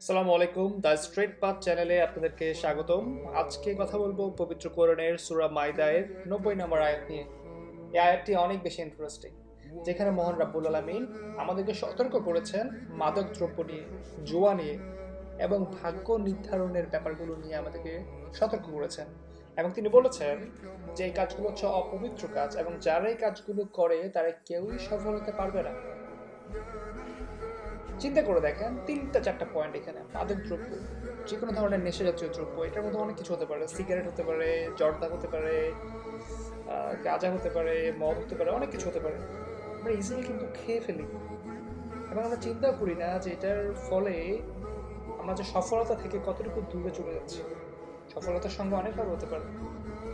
আসসালামু আলাইকুম, the straight path চ্যানেলে আপনাদেরকে স্বাগতম। আজকে কথা বলবো পবিত্র কোরআনের সূরা মাইদার 90 নম্বর আয়াত নিয়ে। এই আয়াতটি অনেক বেশি ইন্টারেস্টিং, যেখানে মহান রাব্বুল আলামিন আমাদেরকে সতর্ক করেছেন মাদক দ্রব্য নিয়ে, জুয়া নিয়ে এবং ভাগ্য নির্ধারণের ব্যাপারগুলো নিয়ে আমাদেরকে সতর্ক করেছেন। এবং তিনি বলেছেন যে এই কাজগুলো হচ্ছে অপবিত্র কাজ এবং যারা এই কাজগুলো করে তারা কেউই সফল হতে পারবে না। চিন্তা করে দেখেন, তিনটা চারটা পয়েন্ট এখানে। মাদক দ্রব্য, যে কোনো ধরনের নেশা জাতীয় দ্রব্য, এটার মধ্যে অনেক কিছু হতে পারে। সিগারেট হতে পারে, জর্দা হতে পারে, গাঁজা হতে পারে, মদ হতে পারে, অনেক কিছু হতে পারে। আমরা ইজিলি কিন্তু খেয়ে ফেলি এবং আমরা চিন্তা করি না যে এটার ফলে আমরা যে সফলতা থেকে কতটুকু দূরে চলে যাচ্ছি। সফলতার সঙ্গে অনেকভাবে হতে পারে,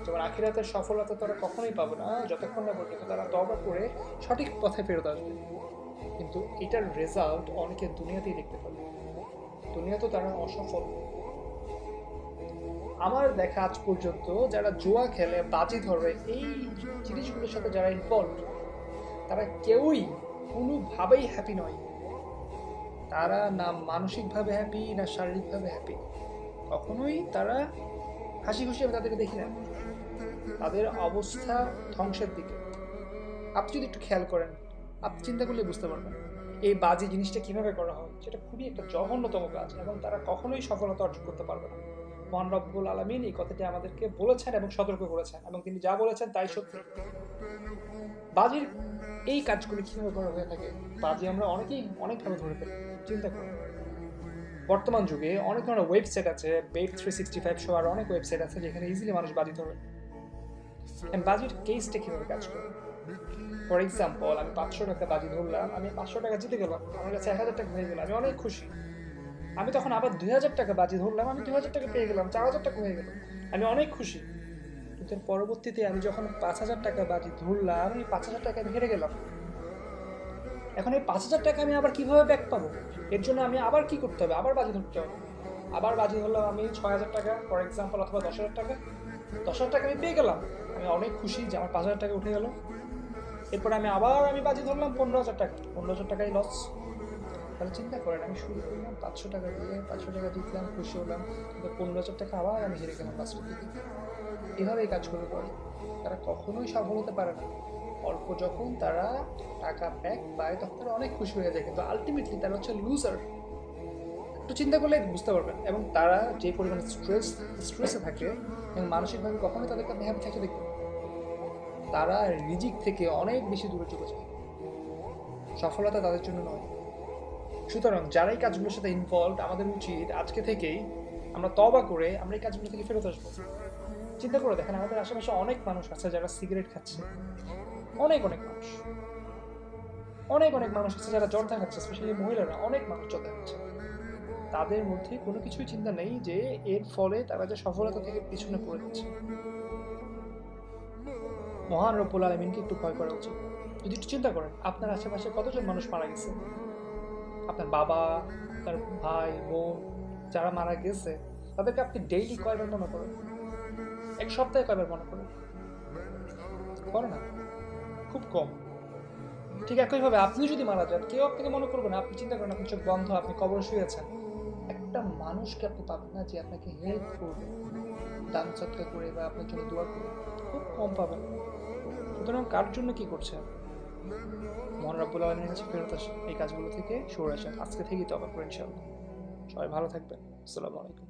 যেমন আখিরাতের সফলতা তারা কখনোই পাবে না যতক্ষণ না পর্যন্ত তারা তওবা করে সঠিক পথে ফেরত আসবে। কিন্তু এটার রেজাল্ট অনেকে দুনিয়াতেই দেখতে পাবে, দুনিয়াতেও তারা অসফল। আমার দেখা আজ পর্যন্ত যারা জুয়া খেলে, বাজি ধরে, এই জিনিসগুলোর সাথে যারা ইনভলভ, তারা কেউই কোনোভাবেই হ্যাপি নয়। তারা না মানসিকভাবে হ্যাপি না শারীরিকভাবে হ্যাপি। কখনোই তারা হাসি খুশি আমি তাদেরকে দেখি না। তাদের অবস্থা ধ্বংসের দিকে। আপনি যদি একটু খেয়াল করেন, আপনি চিন্তা করলে বুঝতে পারবেন এই বাজে জিনিসটা কিভাবে করা হয়। সেটা খুবই একটা জঘন্যতম কাজ এবং তারা কখনোই সফলতা অর্জন করতে পারবে না। মহান রব্বুল আলামিন এই কথাটি আমাদেরকে বলেছেন এবং সতর্ক করেছেন, এবং তিনি যা বলেছেন তাই সত্যি। বাজির এই কাজগুলো কিভাবে করা হয়ে থাকে, বাজি আমরা অনেকেই অনেকভাবে ধরে ফেলি। চিন্তা করুন, বর্তমান যুগে অনেক ধরনের ওয়েবসাইট আছে, Bet365 সহ আর অনেক ওয়েবসাইট আছে যেখানে ইজিলি মানুষ বাজি ধরে। বাজির কেসটা কিভাবে কাজ করে? ফর এক্সাম্পল, আমি 500 টাকা বাজি ধরলাম, আমি 500 টাকা জিতে গেলাম, আমার কাছে 1000 টাকা হয়ে গেল, আমি অনেক খুশি। আমি তখন আবার 2000 টাকা বাজি ধরলাম, আমি 2000 টাকা পেয়ে গেলাম, 4000 টাকা হয়ে গেল, আমি অনেক খুশি। কিন্তু এর পরবর্তীতে আমি যখন 5000 টাকা বাজি ধরলাম, এই 5000 টাকা আমি হেরে গেলাম। এখন এই 5000 টাকা আমি আবার কিভাবে ব্যাক পাবো? এর জন্য আমি আবার কি করতে হবে? আবার বাজি ধরতে হবে। আবার বাজি ধরলাম আমি 6000 টাকা ফর এক্সাম্পল, অথবা 10,000 টাকা। 10,000 টাকা আমি পেয়ে গেলাম, আমি অনেক খুশি যে আমার 5000 টাকা উঠে গেল। এরপরে আমি বাজি ধরলাম 15,000 টাকা, 15,000 টাকাই লস। তাহলে চিন্তা করেন, আমি শুরু করলাম 500 টাকা দিয়ে, 500 টাকা জিতলাম, খুশি হলাম, কিন্তু 15,000 টাকা আবার আমি হেরে গেলাম লাস্টের দিকে। এভাবে এই কাজগুলো করে তারা কখনোই সফল হতে পারে না। অল্প যখন তারা টাকা ব্যাক পায় তখন তারা অনেক খুশি হয়ে যায়, কিন্তু আলটিমেটলি তারা হচ্ছে লুজার। একটু চিন্তা করলে বুঝতে পারবেন। এবং তারা যে পরিমাণে স্ট্রেসে থাকে এবং মানসিকভাবে কখনোই তাদেরকে আপনি হ্যাপি থাকতে দেখবেন। তারা রিজিক থেকে অনেক বেশি দূরে চলে যায়। সফলতা তাদের জন্য নয়। সুতরাং যারা এই কাজগুলোর সাথে ইনভলভ, আমাদের উচিত আজকে থেকেই আমরা তওবা করে আমরা এই কাজগুলো থেকে ফেরত আসবো। চিন্তা করে দেখেন, আমাদের আশেপাশে অনেক মানুষ আছে যারা সিগারেট খাচ্ছে, অনেক অনেক মানুষ। অনেক অনেক মানুষ আছে যারা জর্দা খাচ্ছে, স্পেশালি মহিলারা, অনেক মানুষ জর্দা খাচ্ছে। তাদের মধ্যে কোনো কিছুই চিন্তা নেই যে এর ফলে তারা যে সফলতা থেকে পিছনে পড়ে যাচ্ছে। মহান রব্বুল আলামিনকে একটু ভয় করা উচিত। যদি একটু চিন্তা করেন, আপনার আশেপাশে কতজন মানুষ মারা গেছে, আপনার বাবা, আপনার ভাই বোন, যারা মারা গেছে, তাদেরকে আপনি ডেইলি কয়বার মনে করেন? এক সপ্তাহে কয়বার মনে করেন? করে না, খুব কম। ঠিক একইভাবে আপনি যদি মারা যান, কেউ আপনাকে মনে করবে না। আপনি চিন্তা করেন, আপনি চোখ বন্ধ, আপনি কবরে শুয়ে আছেন, একটা মানুষকে আপনি পাবেন না যে আপনাকে হেল্প করবে, দান সৎকার করে বা আপনার জন্য দোয়া করে। খুব কম পাবেন। সুতরাং কার জন্য কি করছেন? মহান রব্বুল আলামিনের কাছে ফেরত আসেন, এই কাজগুলো থেকে সরে আসেন, আজকে থেকেই তওবা করেন ইনশাআল্লাহ। সবাই ভালো থাকবেন। আসসালামু আলাইকুম।